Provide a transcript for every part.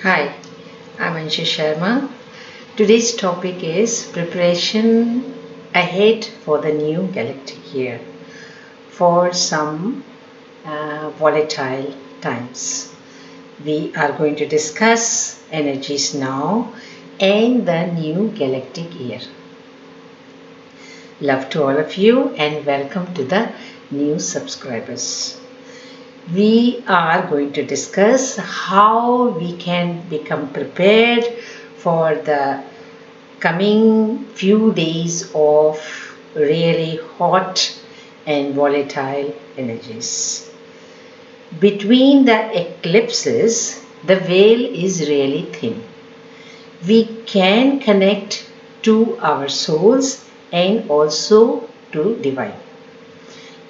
Hi, I'm Anshu Sharma. Today's topic is preparation ahead for the new galactic year for some volatile times. We are going to discuss energies now and the new galactic year. Love to all of you and welcome to the new subscribers. We are going to discuss how we can become prepared for the coming few days of really hot and volatile energies. Between the eclipses, the veil is really thin. We can connect to our souls and also to divine.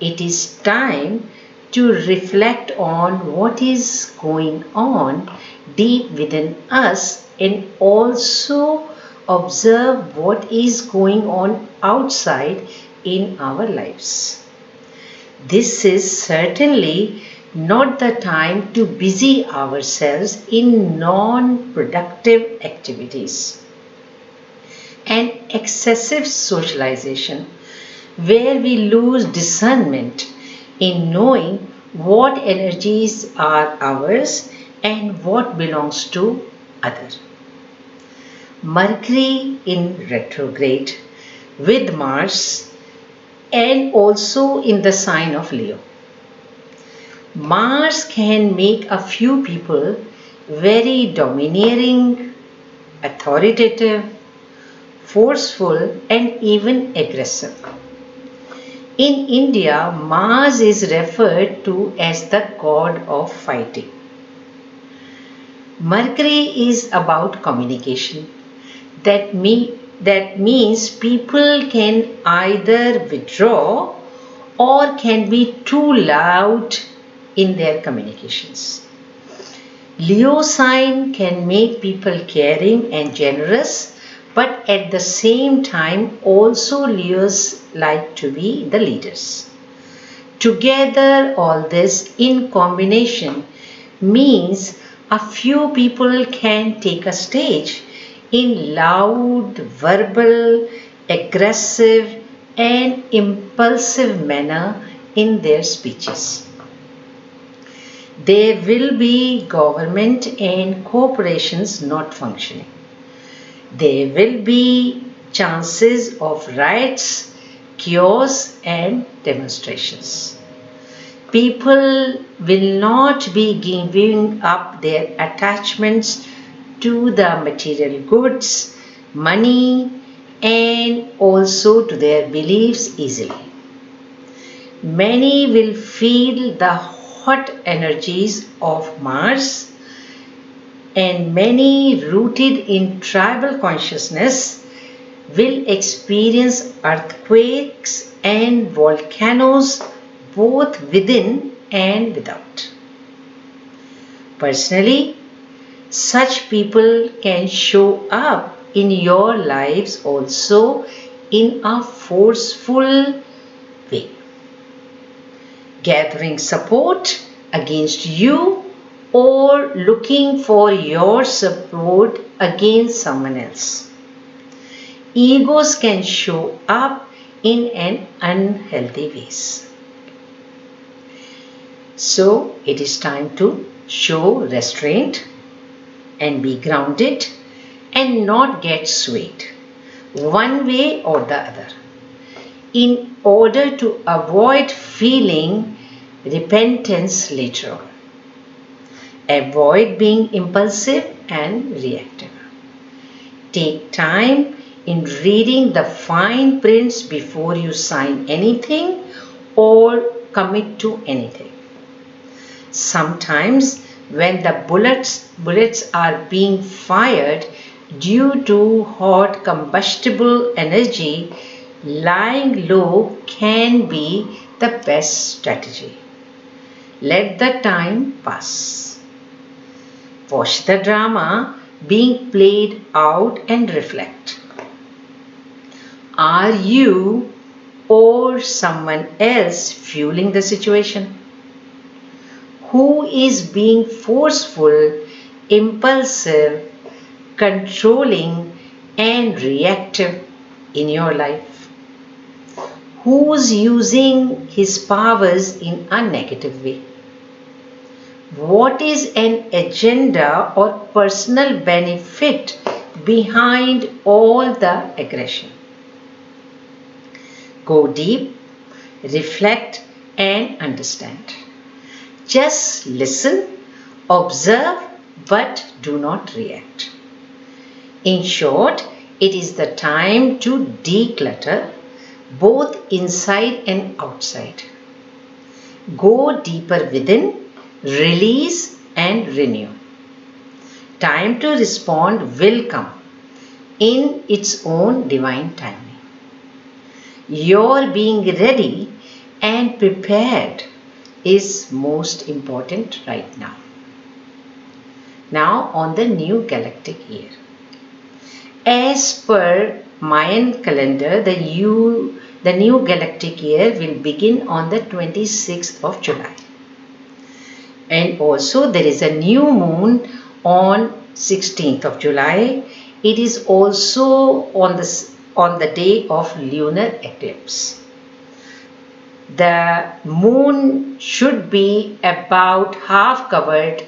It is time to reflect on what is going on deep within us and also observe what is going on outside in our lives. This is certainly not the time to busy ourselves in non-productive activities and excessive socialization where we lose discernment in knowing what energies are ours and what belongs to others. Mercury in retrograde with Mars and also in the sign of Leo. Mars can make a few people very domineering, authoritative, forceful, and even aggressive. In India, Mars is referred to as the god of fighting. Mercury is about communication. That means people can either withdraw or can be too loud in their communications. Leo sign can make people caring and generous, but at the same time also Leos like to be the leaders. Together all this in combination means a few people can take a stage in loud, verbal, aggressive and impulsive manner in their speeches. There will be government and corporations not functioning. There will be chances of riots, chaos and demonstrations. People will not be giving up their attachments to the material goods, money and also to their beliefs easily. Many will feel the hot energies of Mars and many rooted in tribal consciousness will experience earthquakes and volcanoes both within and without. Personally, such people can show up in your lives also in a forceful way, gathering support against you or looking for your support against someone else. Egos can show up in an unhealthy ways. So it is time to show restraint and be grounded and not get swayed one way or the other in order to avoid feeling repentance later on. Avoid being impulsive and reactive. Take time in reading the fine prints before you sign anything or commit to anything. Sometimes when the bullets are being fired due to hot combustible energy, lying low can be the best strategy. Let the time pass. Watch the drama being played out and reflect. Are you or someone else fueling the situation? Who is being forceful impulsive, controlling, and reactive in your life? Who's using his powers in a negative way? What is an agenda or personal benefit behind all the aggression? Go deep, reflect, and understand. Just listen, observe, but do not react. In short, it is the time to declutter, both inside and outside. Go deeper within, release and renew. Time to respond will come in its own divine timing. Your being ready and prepared is most important right now. Now on the new galactic year. As per Mayan calendar, the new galactic year will begin on the 26th of July. And also there is a new moon on 16th of July. It is also on the day of lunar eclipse. The moon should be about half covered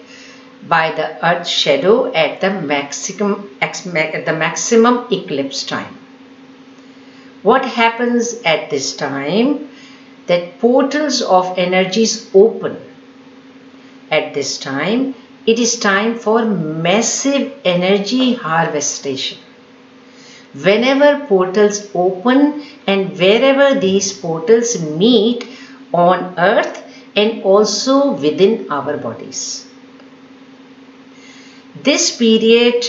by the earth's shadow at the maximum eclipse time. What happens at this time? That portals of energies open. At this time, it is time for massive energy harvestation. Whenever portals open and wherever these portals meet on earth and also within our bodies. This period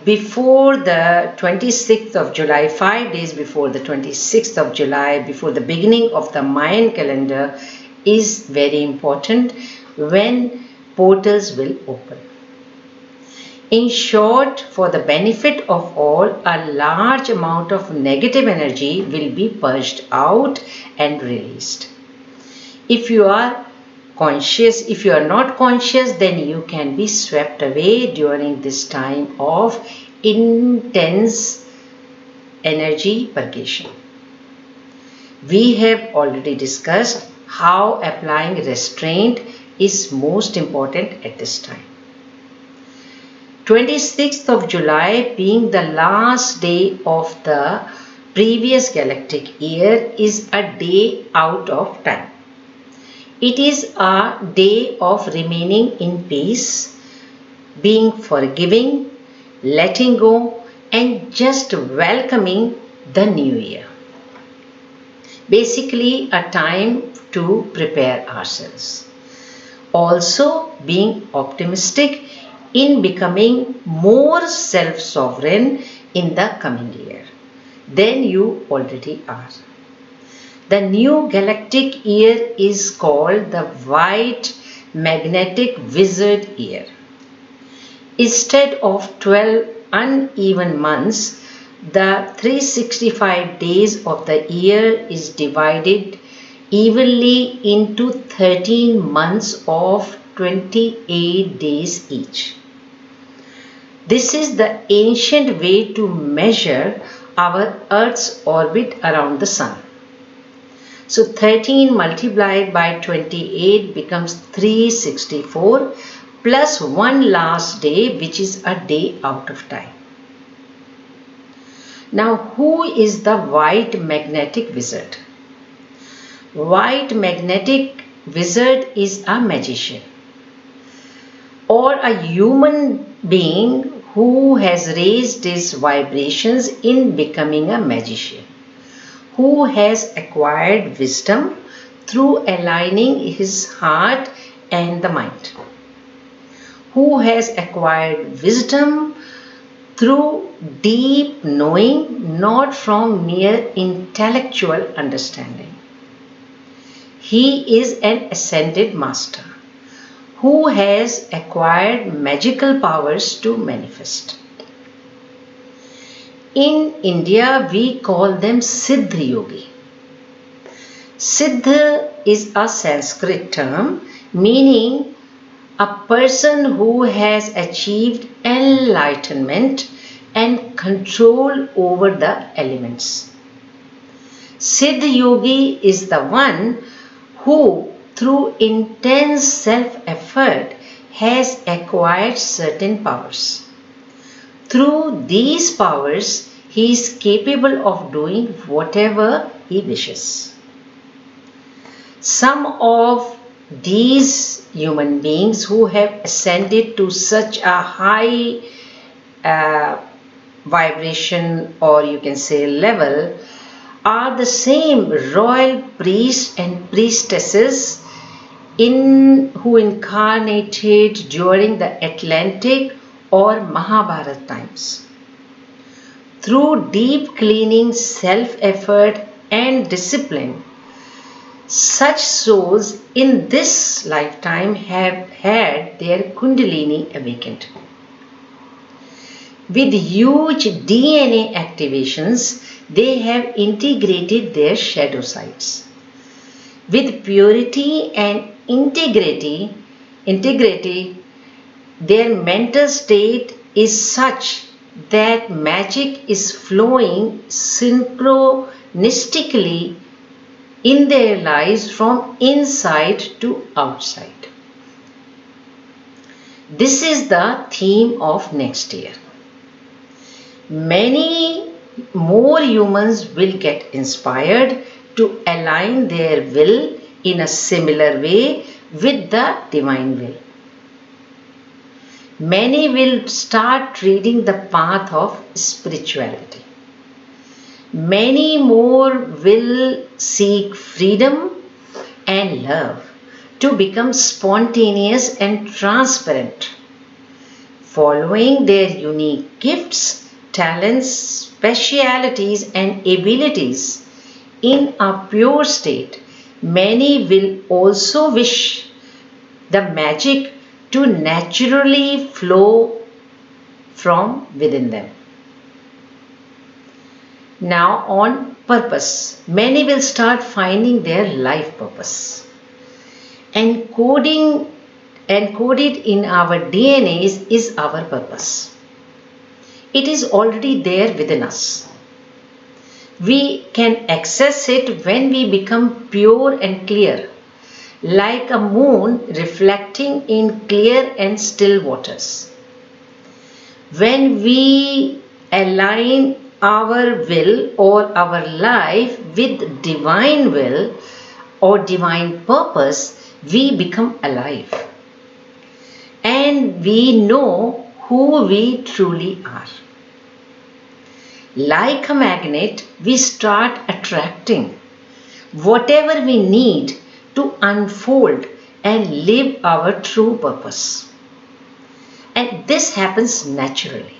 before the 26th of July, 5 days before the 26th of July, before the beginning of the Mayan calendar, is very important when portals will open. In short, for the benefit of all, a large amount of negative energy will be purged out and released. If you are not conscious, then you can be swept away during this time of intense energy purgation. We have already discussed how applying restraint is most important at this time. 26th of July being the last day of the previous galactic year is a day out of time. It is a day of remaining in peace, being forgiving, letting go, and just welcoming the new year. Basically, a time to prepare ourselves. Also, being optimistic in becoming more self-sovereign in the coming year than you already are. The new galactic year is called the White Magnetic Wizard Year. Instead of 12 uneven months, the 365 days of the year is divided evenly into 13 months of 28 days each. This is the ancient way to measure our Earth's orbit around the Sun. So 13 multiplied by 28 becomes 364 plus one last day, which is a day out of time. Now, who is the White Magnetic Wizard? White Magnetic Wizard is a magician or a human being who has raised his vibrations in becoming a magician, who has acquired wisdom through aligning his heart and the mind, who has acquired wisdom through deep knowing, not from mere intellectual understanding. He is an ascended master who has acquired magical powers to manifest. In India, we call them Siddha Yogi. Siddha is a Sanskrit term meaning a person who has achieved enlightenment and control over the elements. Siddha Yogi is the one who, through intense self-effort, has acquired certain powers. Through these powers, he is capable of doing whatever he wishes. Some of these human beings who have ascended to such a high vibration, or you can say level, are the same royal priests and priestesses who incarnated during the Atlantic or Mahabharata times. Through deep cleaning, self-effort and discipline, such souls in this lifetime have had their Kundalini awakened. With huge DNA activations, they have integrated their shadow sides. With purity and integrity, their mental state is such that magic is flowing synchronistically in their lives from inside to outside. This is the theme of next year. Many more humans will get inspired to align their will in a similar way with the divine will. Many will start treading the path of spirituality. Many more will seek freedom and love to become spontaneous and transparent, following their unique gifts, talents, specialities and abilities in a pure state. Many will also wish the magic to naturally flow from within them. Now on purpose. Many will start finding their life purpose. Encoded in our DNAs is our purpose. It is already there within us. We can access it when we become pure and clear, like a moon reflecting in clear and still waters. When we align our will or our life with divine will or divine purpose, we become alive. And we know who we truly are. Like a magnet, we start attracting whatever we need to unfold and live our true purpose. And this happens naturally.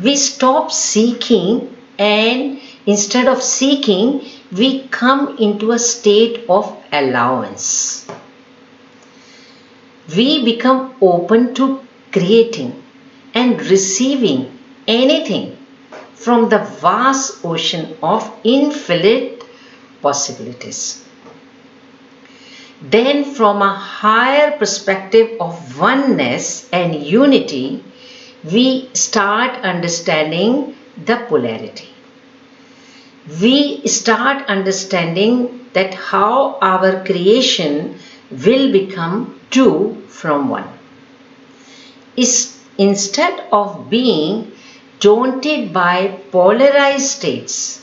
We stop seeking, and instead of seeking, we come into a state of allowance. We become open to creating and receiving anything from the vast ocean of infinite possibilities. Then, from a higher perspective of oneness and unity, we start understanding the polarity. We start understanding that how our creation will become two from one. Instead of being daunted by polarized states,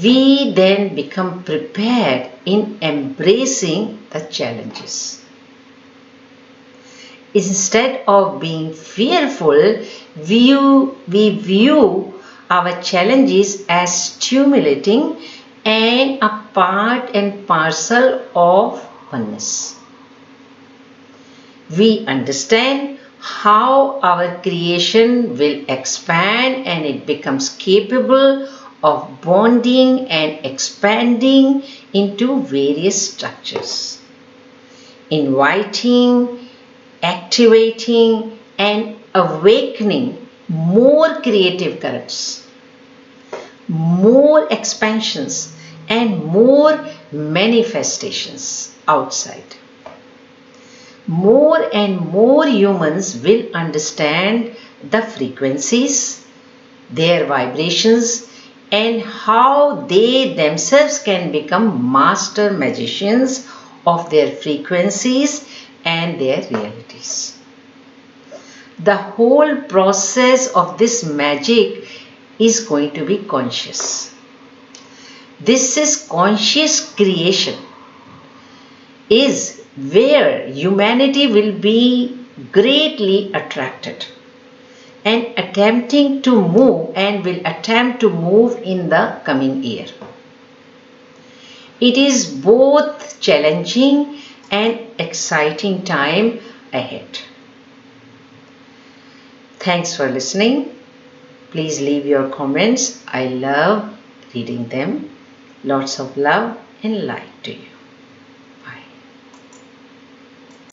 we then become prepared in embracing the challenges. Instead of being fearful, we view our challenges as stimulating and a part and parcel of oneness. We understand how our creation will expand and it becomes capable of bonding and expanding into various structures, inviting, activating and awakening more creative currents, more expansions and more manifestations outside. More and more humans will understand the frequencies, their vibrations, and how they themselves can become master magicians of their frequencies and their realities. The whole process of this magic is going to be conscious. This is conscious creation, is where humanity will be greatly attracted and attempting to move and will attempt to move in the coming year. It is both challenging and exciting time ahead. Thanks for listening. Please leave your comments. I love reading them. Lots of love and light to you.